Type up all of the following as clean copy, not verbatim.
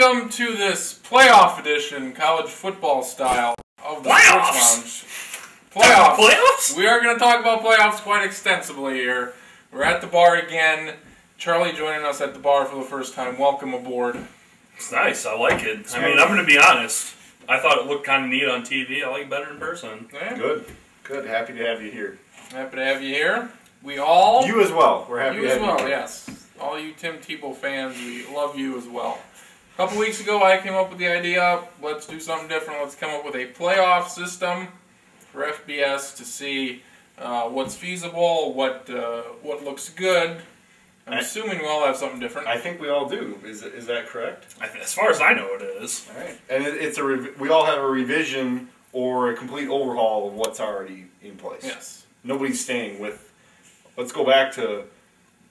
welcome to this playoff edition, college football style of the Sports Lounge. Playoffs? We are going to talk about playoffs quite extensively here. We're at the bar again. Charlie joining us at the bar for the first time. Welcome aboard. It's nice. I like it. I mean, I'm going to be honest. I thought it looked kind of neat on TV. I like it better in person. Yeah. Good. Good. Happy to have you here. Happy to have you here. We all... You as well. We're happy to have you. You as well, yes. All you Tim Tebow fans, we love you as well. A couple weeks ago, I came up with the idea, let's do something different. Let's come up with a playoff system for FBS to see what's feasible, what looks good. I'm assuming we all have something different. I think we all do. Is that correct? As far as I know, it is. All right. And we all have a revision or a complete overhaul of what's already in place. Yes. Nobody's staying with. Let's go back to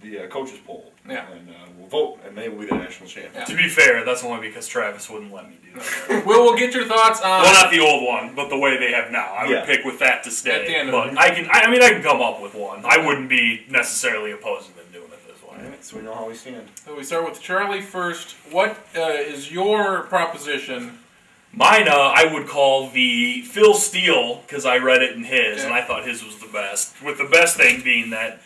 the coaches poll. Yeah. And we'll vote, and they will be the national champion. Yeah. To be fair, that's only because Travis wouldn't let me do that. We'll get your thoughts on... Well, not the old one, but the way they have now. I would pick with that to stay. At the end but of it. I can come up with one. I wouldn't be necessarily opposed to them doing it this way. All right, so we know how we stand. So we start with Charlie first. What is your proposition? Mine, I would call the Phil Steele, because I read it in his, and I thought his was the best. With the best thing being that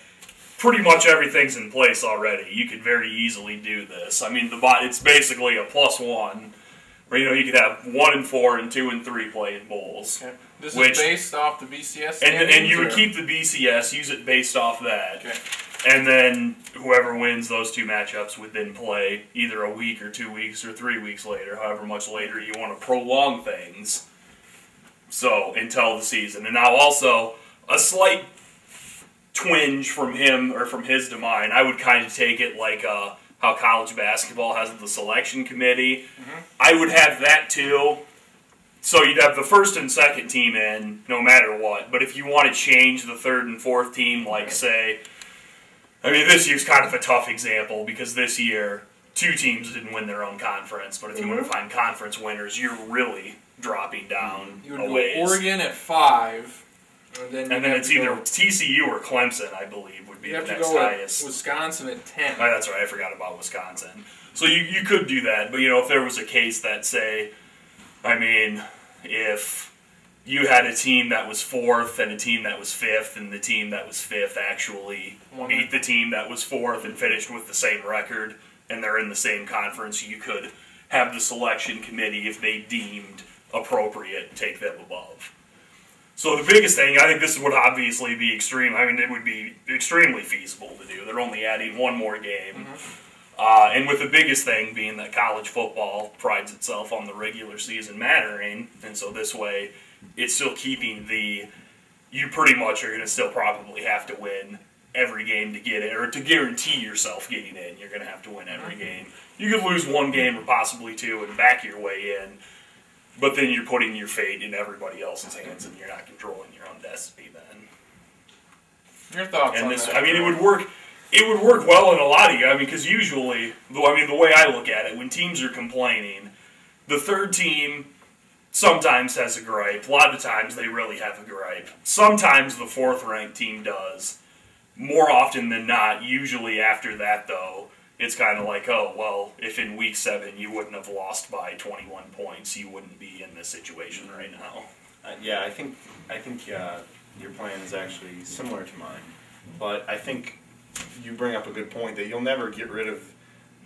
pretty much everything's in place already. You could very easily do this. I mean, it's basically a +1, where you could have 1 and 4 and 2 and 3 play in bowls. Okay. This is based off the BCS standings, and you would keep the BCS, use it based off that. Okay. And then whoever wins those 2 matchups would then play either a week or 2 weeks or 3 weeks later, however much later you want to prolong things. So, until the season. And now also, a slight twinge from him, or from his to mine, I would kind of take it like how college basketball has the selection committee. Mm-hmm. I would have that too. So you'd have the first and second team in, no matter what. But if you want to change the third and fourth team, like say, I mean, this year's kind of a tough example because this year 2 teams didn't win their own conference. But if you want to find conference winners, you're really dropping down you would a ways. go Oregon at 5. And then it's either TCU or Clemson, I believe, would be the next highest. Wisconsin at 10. Oh, that's right. I forgot about Wisconsin. So you could do that, but if there was a case that, say, I mean, if you had a team that was 4th and a team that was 5th, and the team that was 5th actually beat the team that was 4th and finished with the same record, and they're in the same conference, you could have the selection committee, if they deemed appropriate, take them above. So the biggest thing, I think this would obviously be it would be extremely feasible to do. They're only adding 1 more game. Mm-hmm. And with the biggest thing being that college football prides itself on the regular season mattering, and so this way it's still keeping you pretty much are going to still probably have to win every game to get in, or to guarantee yourself getting in, you're going to have to win every game. You could lose 1 game or possibly 2 and back your way in. But then you're putting your fate in everybody else's hands, and you're not controlling your own destiny. Then your thoughts on that? I mean, it would work. It would work well in a lot of. I mean, because usually, the way I look at it, when teams are complaining, the third team sometimes has a gripe. A lot of times, they really have a gripe. Sometimes the 4th-ranked team does. More often than not, usually after that, though, it's kind of like, oh, well, if in week 7 you wouldn't have lost by 21 points, you wouldn't be in this situation right now. Yeah, I think your plan is actually similar to mine. But I think you bring up a good point that you'll never get rid of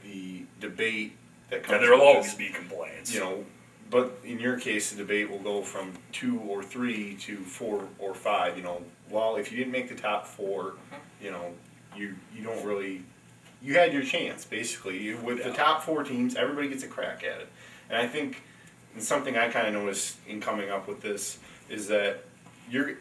the debate that comes. Yeah, there will always be complaints. But in your case, the debate will go from 2 or 3 to 4 or 5. Well, if you didn't make the top 4, you don't really. You had your chance, basically. With the top 4 teams, everybody gets a crack at it. And I think something I kind of noticed in coming up with this is that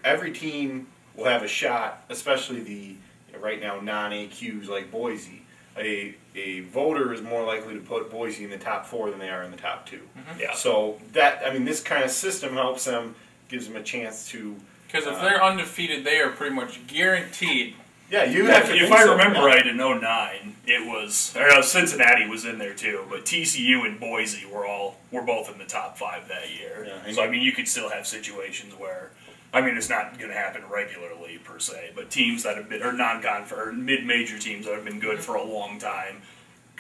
every team will have a shot, especially the right now non-AQs like Boise. A voter is more likely to put Boise in the top 4 than they are in the top 2. Mm-hmm. Yeah. So this kind of system helps them, gives them a chance to. Because if they're undefeated, they are pretty much guaranteed. Yeah, you have to. If I remember right, in 2009, it was Cincinnati was in there too, but TCU and Boise were both in the top 5 that year. Yeah, so I mean, you could still have situations where, I mean, it's not going to happen regularly per se, but teams that have been or non-conference or mid-major teams that have been good for a long time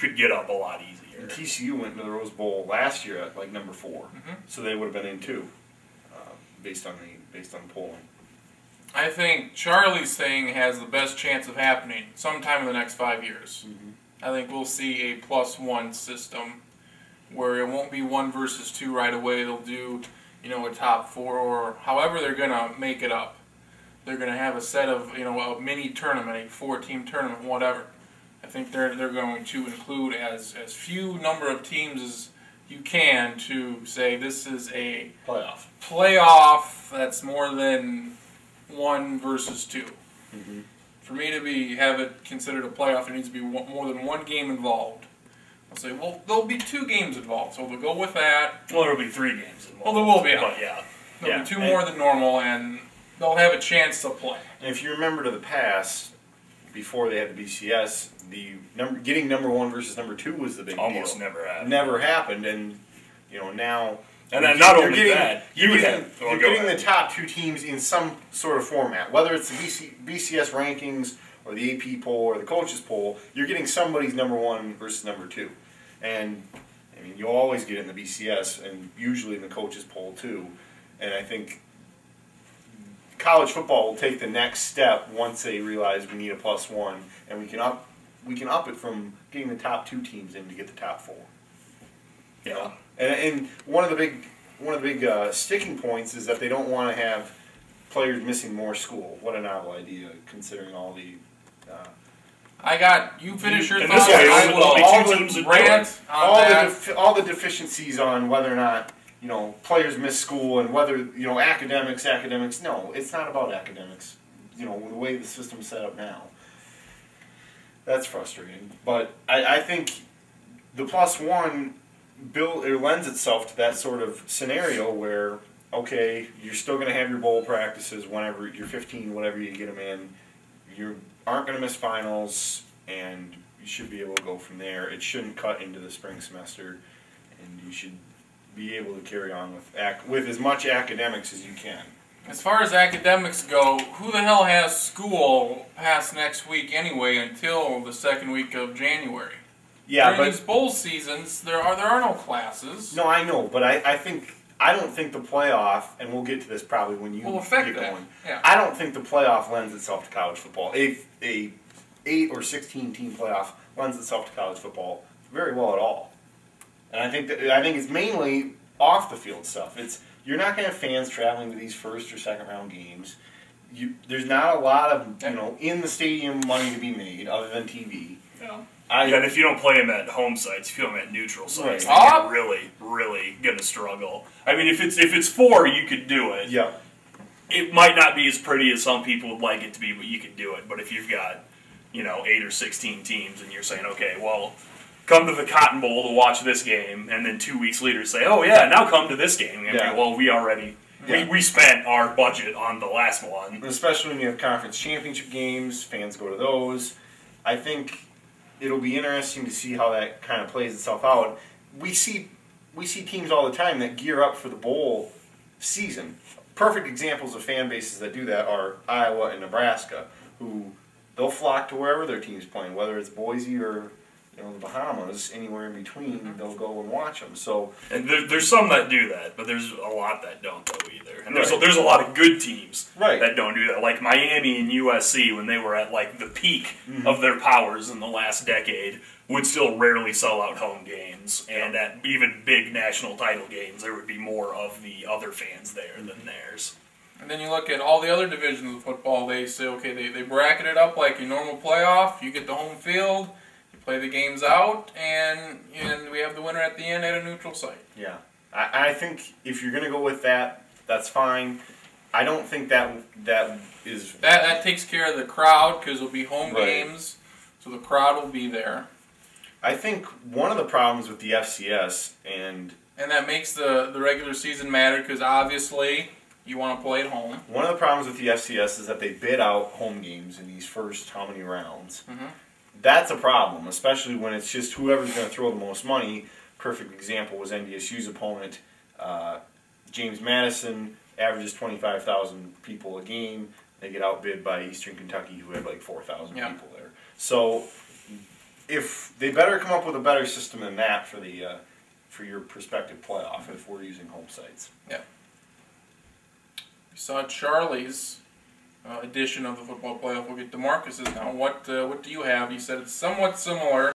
could get up a lot easier. TCU went to the Rose Bowl last year at like number 4, so they would have been in too, based on the polling. I think Charlie's thing has the best chance of happening sometime in the next 5 years. I think we'll see a +1 system where it won't be 1 versus 2 right away. They'll do, a top 4, or however they're gonna make it up. They're gonna have a set of, a mini tournament, a 4-team tournament, whatever. I think they're going to include as few number of teams as you can to say this is a playoff that's more than 1 versus 2. For me to have it considered a playoff, there needs to be more than 1 game involved. I'll say, well, there'll be 2 games involved, so we'll go with that. Well, there'll be 3 games involved. Well, there will be. But yeah. There'll be 2 more than normal, and they'll have a chance to play. And if you remember to the past, before they had the BCS, getting number 1 versus number 2 was the big deal. Almost never happened. Never happened, and now. And then not only that, you're getting the top 2 teams in some sort of format, whether it's the BCS rankings or the AP poll or the coaches poll. You're getting somebody's number 1 versus number 2, and I mean you always get it in the BCS and usually in the coaches poll too. And I think college football will take the next step once they realize we need a +1, and we can up it from getting the top 2 teams in to get the top 4. Yeah. And one of the big sticking points is that they don't want to have players missing more school. What a novel idea, considering all the. You finish your thoughts. All the deficiencies on whether or not players miss school and whether academics. No, it's not about academics. The way the system's set up now. That's frustrating, but I think the +1 lends itself to that sort of scenario where, okay, you're still going to have your bowl practices whenever you're 15, whenever you get them in. You aren't going to miss finals, and you should be able to go from there. It shouldn't cut into the spring semester, and you should be able to carry on with as much academics as you can. As far as academics go, who the hell has school past next week anyway until the 2nd week of January? Yeah, During these bowl seasons, there are no classes. No, I know, but I don't think the playoff, and we'll get to this probably when you get going. Yeah. I don't think the playoff lends itself to college football. A 8 or 16 team playoff lends itself to college football very well at all. And I think it's mainly off the field stuff. You're not going to have fans traveling to these 1st or 2nd round games. There's not a lot of in the stadium money to be made other than TV. Yeah. And if you don't play them at home sites, if you play them at neutral sites, right. then you're really, really going to struggle. I mean, if it's 4, you could do it. Yeah. It might not be as pretty as some people would like it to be, but you can do it. But if you've got, 8 or 16 teams, and you're saying, okay, well, come to the Cotton Bowl to watch this game, and then 2 weeks later say, oh yeah, now come to this game. And well, we already we spent our budget on the last one. Especially when you have conference championship games, fans go to those. I think it'll be interesting to see how that kind of plays itself out. We see teams all the time that gear up for the bowl season. Perfect examples of fan bases that do that are Iowa and Nebraska, who they'll flock to wherever their team's playing, whether it's Boise or the Bahamas, anywhere in between. They'll go and watch them. So, and there's some that do that, but there's a lot that don't though either. And there's a lot of good teams that don't do that, like Miami and USC when they were at like the peak of their powers in the last decade, would still rarely sell out home games, and at even big national title games, there would be more of the other fans there than theirs. And then you look at all the other divisions of football. They say, okay, they bracket it up like a normal playoff. You get the home field. Play the games out, and we have the winner at the end at a neutral site. Yeah. I think if you're going to go with that, that's fine. I don't think that is... That takes care of the crowd, because it'll be home games, so the crowd will be there. I think one of the problems with the FCS, and that makes the regular season matter, because obviously you want to play at home. One of the problems with the FCS is that they bid out home games in these first how many rounds. That's a problem, especially when it's just whoever's going to throw the most money. Perfect example was NDSU's opponent. James Madison averages 25,000 people a game. They get outbid by Eastern Kentucky, who had like 4,000 people there. So if they better come up with a better system than that for your prospective playoff if we're using home sites. Yeah. We saw Charlie's edition of the football playoff. We'll get to Marcus's now. What do you have? You said it's somewhat similar